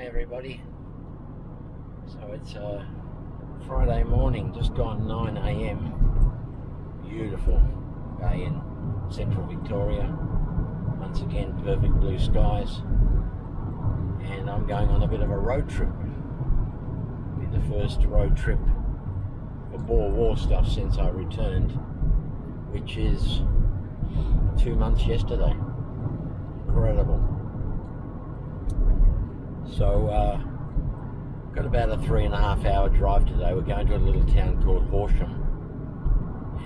Everybody. So it's Friday morning, just gone 9 AM. Beautiful day in central Victoria. Once again, perfect blue skies. And I'm going on a bit of a road trip. It'll be the first road trip for Boer War stuff since I returned, which is 2 months yesterday. Incredible. So, got about a 3.5 hour drive today. We're going to a little town called Horsham,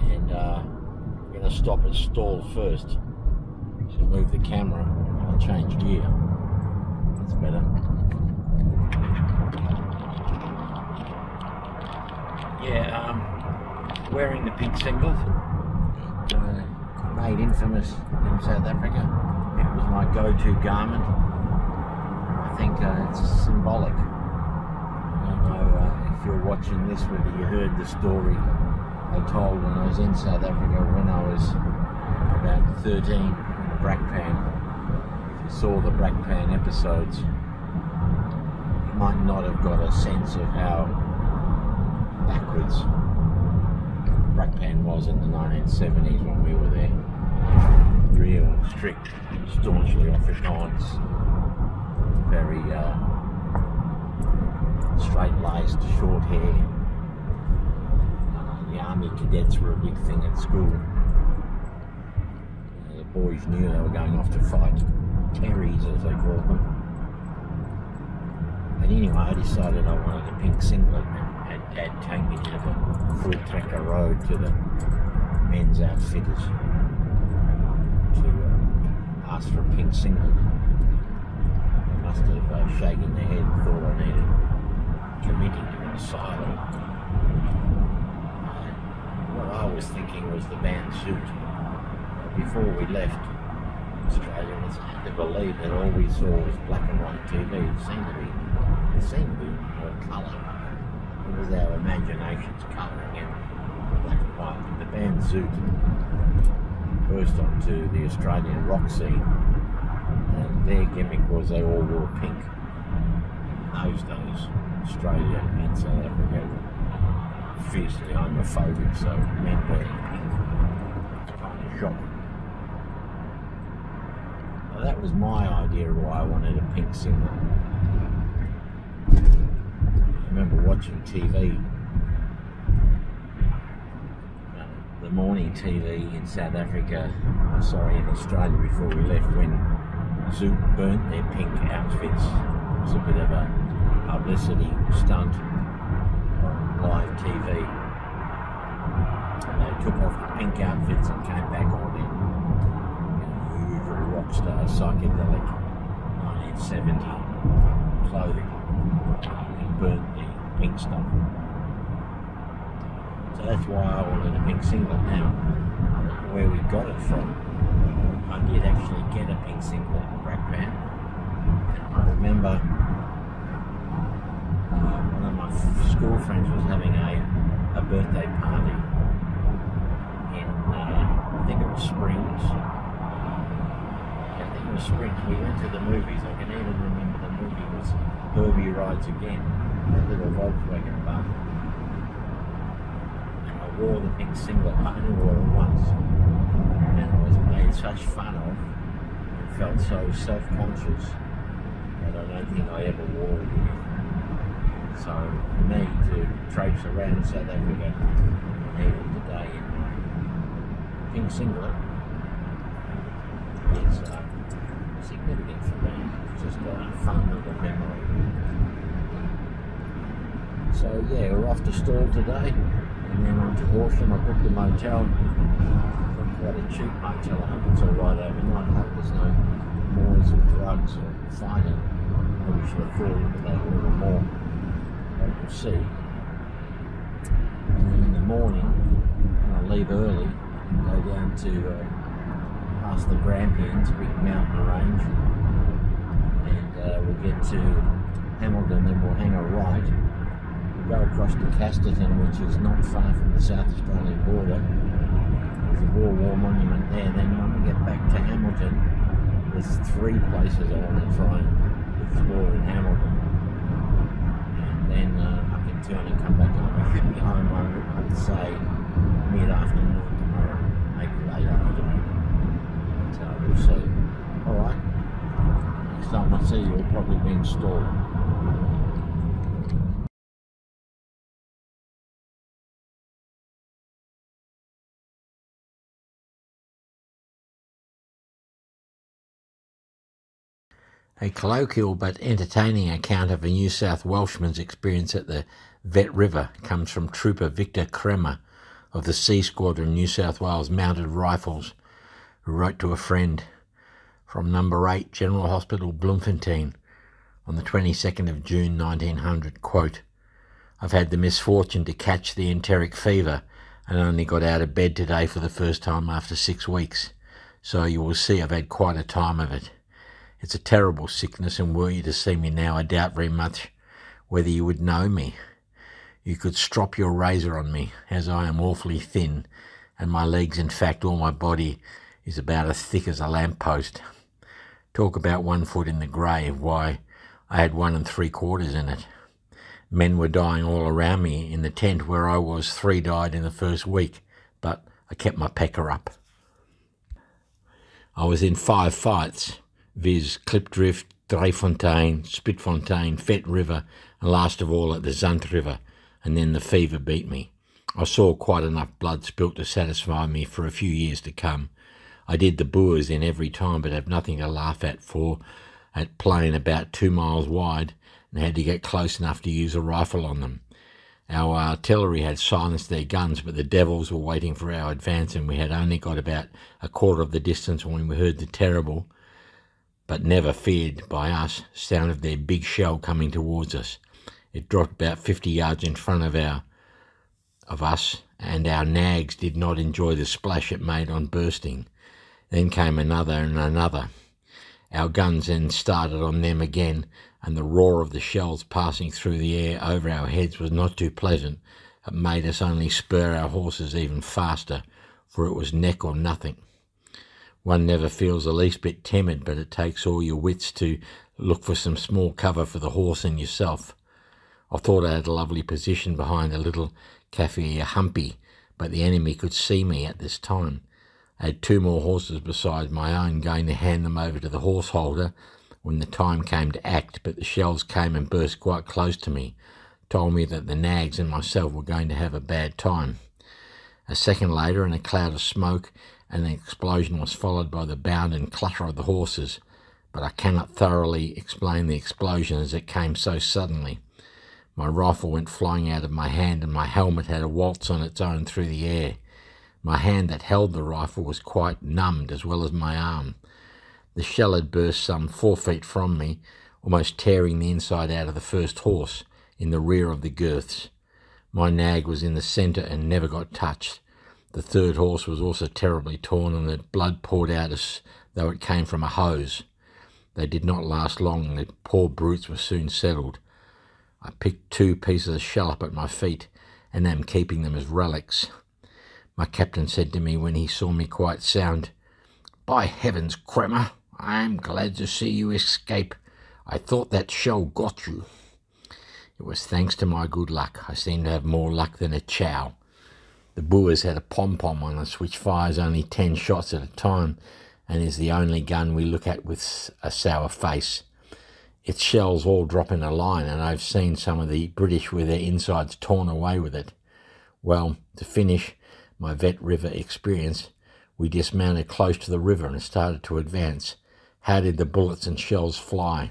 and we're going to stop at Stall first. So move the camera. I'll change gear. That's better. Yeah, wearing the pink singlet, made infamous in South Africa. It was my go-to garment. I think it's symbolic. I don't know if you're watching this, whether you heard the story I told when I was in South Africa when I was about 13 in the Brakpan. If you saw the Brakpan episodes, you might not have got a sense of how backwards Brakpan was in the 1970s when we were there. Real strict, staunchly Afrikaans. Very straight-laced, short hair. The army cadets were a big thing at school. The boys knew they were going off to fight. Terries, as they called them. But anyway, I decided I wanted a pink singlet, and had Dad take me to the Full Tracker Road to the men's outfitters to ask for a pink singlet. Must have shaken their head and thought I needed committing to an asylum. What I was thinking was the band suit. Before we left Australia, it's hard to believe that all we saw was black and white TV. It seemed to be more colour. It was our imaginations colouring in black and white. The band suit burst onto the Australian rock scene. And their gimmick was they all wore pink. In those days, Australia and South Africa were fiercely homophobic, so men wearing pink was kind of shocking. Well, that was my idea of why I wanted a pink singlet. I remember watching TV, the morning TV in South Africa, in Australia before we left, when Zoot burnt their pink outfits. It was a bit of a publicity stunt on live TV. And they took off the pink outfits and came back on in usual rock star psychedelic 1970 clothing and burnt the pink stuff. So that's why I wanted a pink singlet. Now, I don't know where we got it from. I did actually get a pink singlet in Brakpan. I remember one of my school friends was having a birthday party in, I think it was Springs. We went to the movies. I can even remember the movie was Herbie Rides Again, that little Volkswagen bug. And I wore the pink singlet. I only wore it once. And I was made such fun of, and felt so self-conscious that I don't think I ever wore it again. So for me to traipse around South Africa, even today in my pink singlet, is significant for me. It's just a fun little memory. So yeah, we're off to Stall today, and then on to Horsham. I booked a motel. Quite a cheap motel. I hope it's alright overnight. I hope there's no noise or drugs or fighting. Maybe we should have thought into that a little more. But we'll see. And then in the morning, I'll leave early and go down to past the Grampians, big mountain range, and we'll get to Hamilton. Then we'll hang a right. We'll go across to Casterton, which is not far from the South Australian border. The Boer War monument there. Then when we get back to Hamilton, there's 3 places I want to try and explore in Hamilton. then I can turn and come back home. I should be home, I'd say, mid-afternoon tomorrow, maybe late afternoon. But we'll see. Alright, next time I see you, it'll probably be installed. A colloquial but entertaining account of a New South Welshman's experience at the Vet River comes from Trooper Victor Kremer of the C Squadron New South Wales Mounted Rifles, who wrote to a friend from Number 8 General Hospital Bloemfontein on the 22nd of June 1900, quote, "I've had the misfortune to catch the enteric fever and only got out of bed today for the first time after 6 weeks, so you will see I've had quite a time of it. It's a terrible sickness, and were you to see me now, I doubt very much whether you would know me. You could strop your razor on me, as I am awfully thin, and my legs, in fact all my body, is about as thick as a lamppost. Talk about 1 foot in the grave, why, I had 1 3/4 in it. Men were dying all around me. In the tent where I was, 3 died in the first week, but I kept my pecker up. I was in 5 fights, viz. Klipdrift, Driefontein, Spitfontein, Vet River, and last of all at the Zand River, and then the fever beat me. I saw quite enough blood spilt to satisfy me for a few years to come. I did the Boers in every time, but have nothing to laugh at at plain about 2 miles wide, and had to get close enough to use a rifle on them. Our artillery had silenced their guns, but the devils were waiting for our advance, and we had only got about a quarter of the distance when we heard the terrible, but never feared by us, sound of their big shell coming towards us. It dropped about 50 yards in front of us, and our nags did not enjoy the splash it made on bursting. Then came another and another. Our guns then started on them again, and the roar of the shells passing through the air over our heads was not too pleasant. It made us only spur our horses even faster, for it was neck or nothing. One never feels the least bit timid, but it takes all your wits to look for some small cover for the horse and yourself. I thought I had a lovely position behind a little Kaffir humpy, but the enemy could see me at this time. I had 2 more horses besides my own, going to hand them over to the horse holder when the time came to act, but the shells came and burst quite close to me, told me that the nags and myself were going to have a bad time. A second later, and a cloud of smoke and an explosion was followed by the bound and clatter of the horses, but I cannot thoroughly explain the explosion as it came so suddenly. My rifle went flying out of my hand, and my helmet had a waltz on its own through the air. My hand that held the rifle was quite numbed, as well as my arm. The shell had burst some 4 feet from me, almost tearing the inside out of the first horse, in the rear of the girths. My nag was in the centre and never got touched. The third horse was also terribly torn, and the blood poured out as though it came from a hose. They did not last long, and the poor brutes were soon settled. I picked 2 pieces of shell up at my feet, and am keeping them as relics. My captain said to me when he saw me quite sound, "By heavens, Kremer, I am glad to see you escape. I thought that shell got you." It was thanks to my good luck. I seem to have more luck than a chow. The Boers had a pom-pom on us, which fires only 10 shots at a time, and is the only gun we look at with a sour face. Its shells all drop in a line, and I've seen some of the British with their insides torn away with it. Well, to finish my Vet River experience, we dismounted close to the river and started to advance. How did the bullets and shells fly?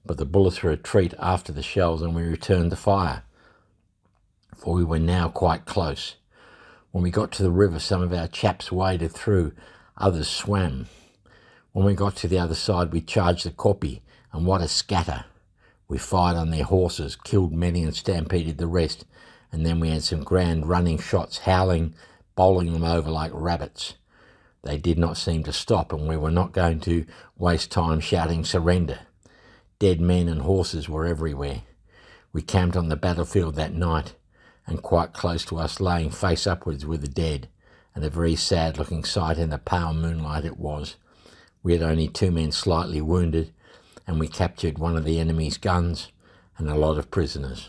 But the bullets were a treat after the shells, and we returned to fire, for we were now quite close. When we got to the river, some of our chaps waded through, others swam. When we got to the other side, we charged the kopje, and what a scatter! We fired on their horses, killed many and stampeded the rest, and then we had some grand running shots, howling, bowling them over like rabbits. They did not seem to stop, and we were not going to waste time shouting surrender. Dead men and horses were everywhere. We camped on the battlefield that night, and quite close to us, laying face upwards, were the dead, and a very sad-looking sight in the pale moonlight it was. We had only 2 men slightly wounded, and we captured one of the enemy's guns and a lot of prisoners.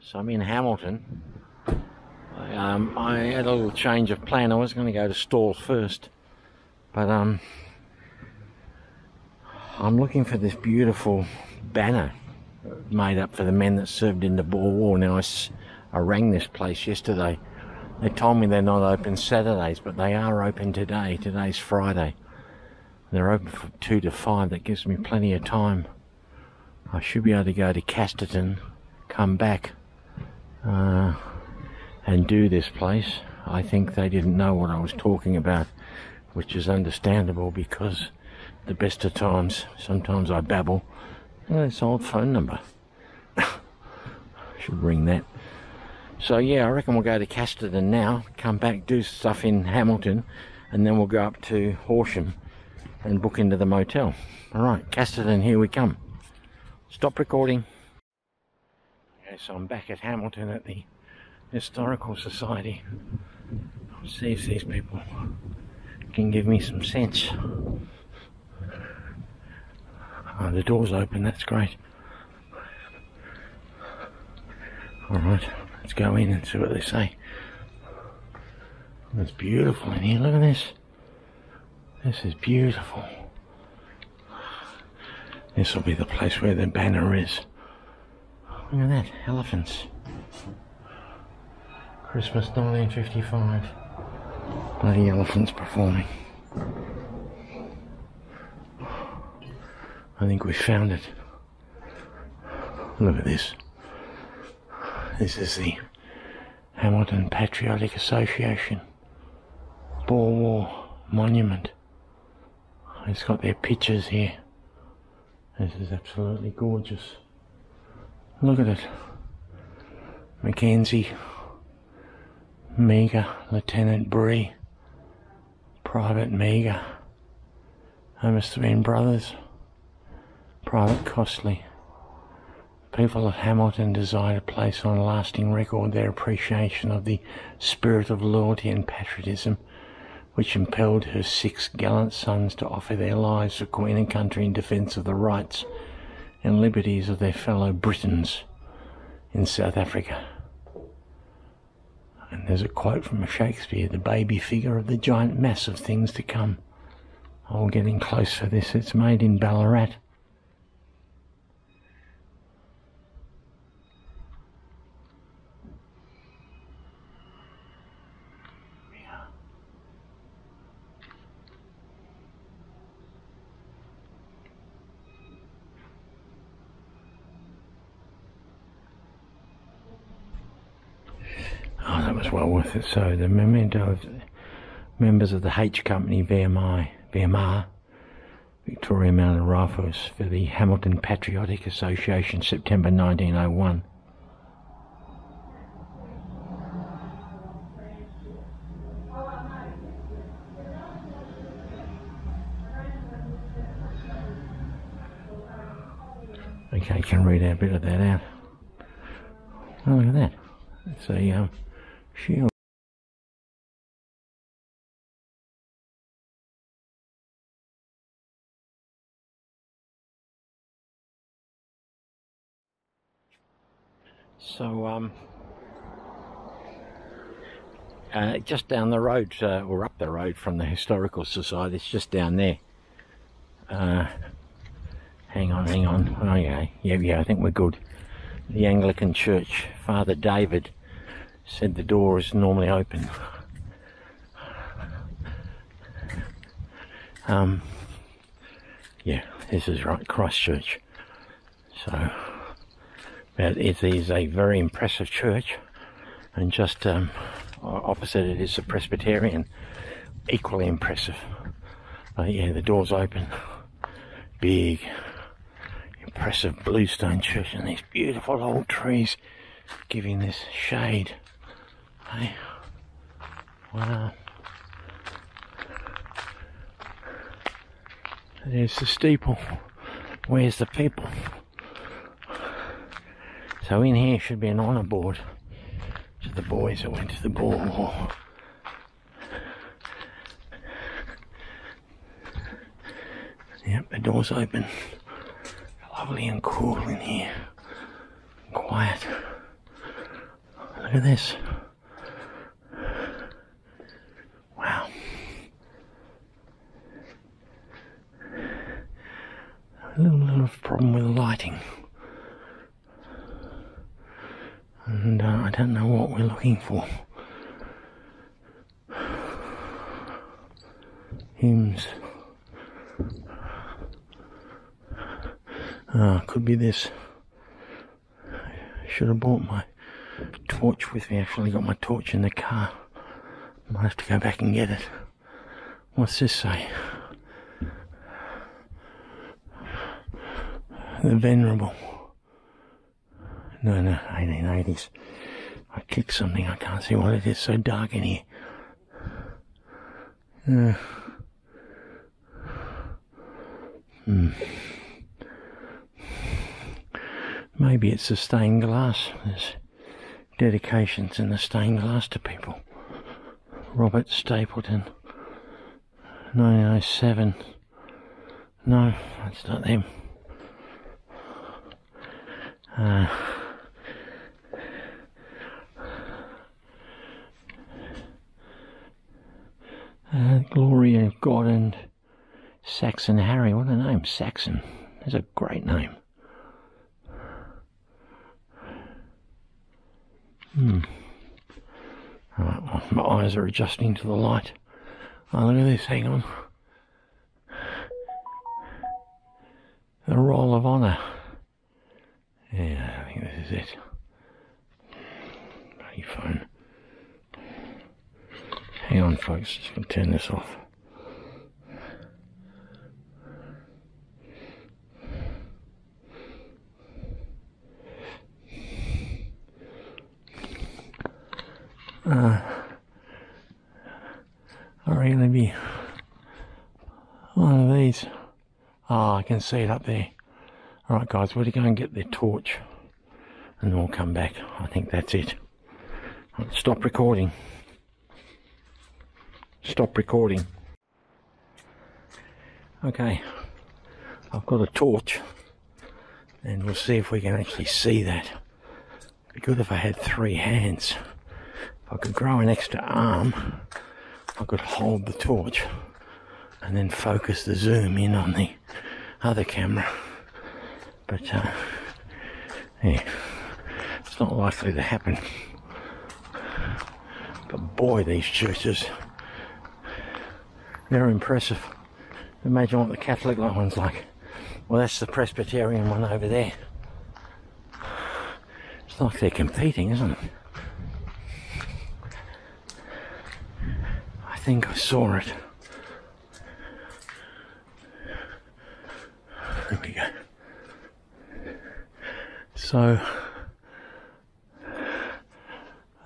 So I'm in Hamilton. I had a little change of plan. I was going to go to Stawell first, but I'm looking for this beautiful banner made up for the men that served in the Boer War. Now I rang this place yesterday. They told me they're not open Saturdays, but they are open today. Today's Friday. They're open from 2 to 5. That gives me plenty of time. I should be able to go to Casterton, come back, and do this place. I think they didn't know what I was talking about, which is understandable because the best of times, sometimes I babble. Oh, it's old phone number. Should ring that. So yeah, I reckon we'll go to Casterton now, come back, do stuff in Hamilton, and then we'll go up to Horsham and book into the motel. Alright, Casterton, here we come. Stop recording. Okay, so I'm back at Hamilton at the Historical Society. I'll see if these people can give me some sense. Oh, the door's open, that's great. Alright, let's go in and see what they say. It's beautiful in here, look at this. This is beautiful. This will be the place where the banner is. Look at that, elephants. Christmas 1955. Bloody elephants performing. I think we found it. Look at this. This is the Hamilton Patriotic Association Boer War Monument. It's got their pictures here. This is absolutely gorgeous. Look at it. Mackenzie, Meagher, Lieutenant Bree, Private Meagher. They must have been brothers. Private Costley. People at Hamilton desire to place on a lasting record their appreciation of the spirit of loyalty and patriotism which impelled her 6 gallant sons to offer their lives for Queen and country in defence of the rights and liberties of their fellow Britons in South Africa. And there's a quote from Shakespeare, the baby figure of the giant mass of things to come. Oh, getting close for this. It's made in Ballarat. Oh, that was well worth it. So the memento of members of the H Company VMR, Victoria Mounted Rifles for the Hamilton Patriotic Association, September 1901. Okay, can read a bit of that out. Oh, look at that. It's a shield. So, just down the road, or up the road from the Historical Society, it's just down there. Hang on. Oh yeah, I think we're good. The Anglican Church, Father David said the door is normally open. Yeah, this is right, Christchurch. So, but it is a very impressive church, and just opposite it is a Presbyterian, equally impressive. But yeah, the door's open. Big, impressive bluestone church, and these beautiful old trees giving this shade. Hey, wow. There's the steeple. Where's the people? So in here should be an honour board to the boys that went to the Boer War. Yep, the door's open. Lovely and cool in here. Quiet. Look at this. Wow. A little problem with the lighting. And I don't know what we're looking for. Hymns. Could be this. I should have brought my torch with me. Actually got my torch in the car. Might have to go back and get it. What's this say? The Venerable. No, 1880s. I kicked something. I can't see what it is. So dark in here. Maybe it's the stained glass. There's dedications in the stained glass to people. Robert Stapleton, 1907. No, that's not them. Glory of God and Saxon Harry. What a name, Saxon. That's a great name. Alright, well, my eyes are adjusting to the light. Oh, look at this, hang on. The Roll of Honour. Yeah, I think this is it. Bloody phone. Hang on, folks, just gonna turn this off. I reckon it'd be one of these. I can see it up there. Alright guys, we're going to go and get the torch and then we'll come back. I think that's it. Right, stop recording. Stop recording. Okay, I've got a torch and we'll see if we can actually see that. It'd be good if I had 3 hands. If I could grow an extra arm, I could hold the torch and then focus the zoom in on the other camera. But yeah, it's not likely to happen. But boy, these churches, they're impressive. Imagine what the Catholic one's like. Well, that's the Presbyterian one over there. It's like they're competing, isn't it? I think I saw it. There we go. So,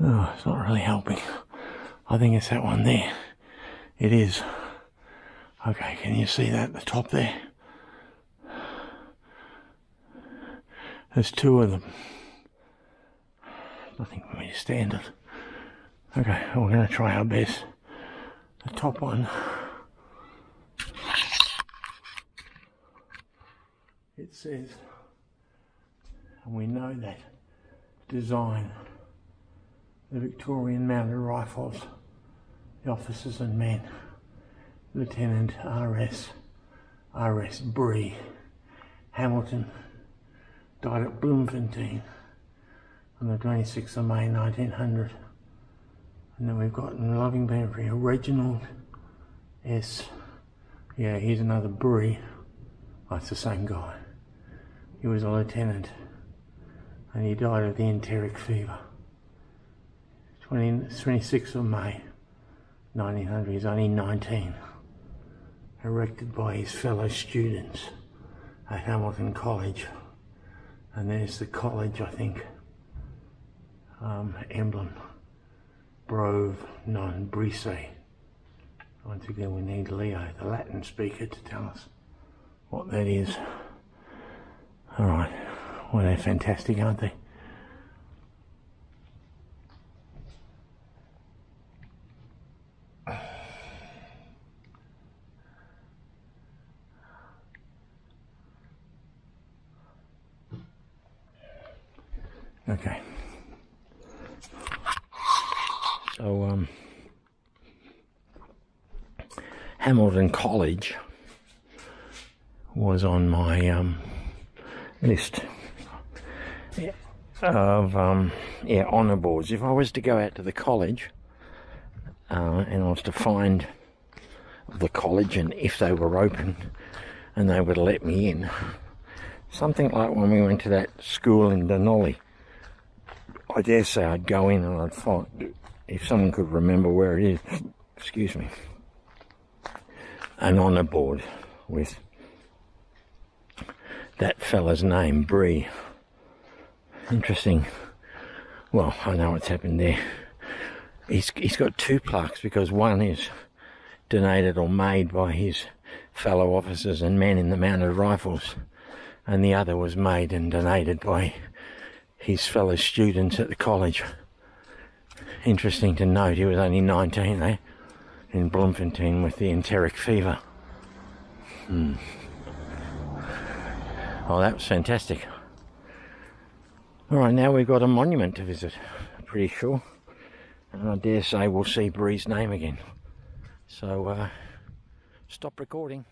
it's not really helping. I think it's that one there. It is. Okay, can you see that at the top there? There's 2 of them. Nothing for me to stand it. Okay, we're going to try our best. The top one, it says, and we know that design, the Victorian Mounted Rifles, the officers and men, Lieutenant R.S. Bree Hamilton, died at Bloemfontein on the 26th of May 1900. And then we've got in loving memory Reginald S. Yeah, here's another Bree. Oh, it's the same guy. He was a lieutenant and he died of the enteric fever. 26th of May 1900. He's only 19. Erected by his fellow students at Hamilton College. And there's the college, I think, emblem. Brove non Brise. Once again we need Leo, the Latin speaker, to tell us what that is. Alright, well they're fantastic, aren't they? Okay. Hamilton College was on my list of honour boards. If I was to go out to the college and I was to find the college, and if they were open and they would let me in, something like when we went to that school in Denali, I dare say I'd go in and I'd find, if someone could remember where it is, excuse me, an honour board with that fella's name, Bree. Interesting. Well, I know what's happened there. He's got two plaques, because one is donated or made by his fellow officers and men in the mounted rifles, and the other was made and donated by his fellow students at the college. Interesting to note, he was only 19 there in Bloemfontein with the enteric fever. Oh, that was fantastic. Alright, now we've got a monument to visit, I'm pretty sure. And I dare say we'll see Bree's name again. So, stop recording.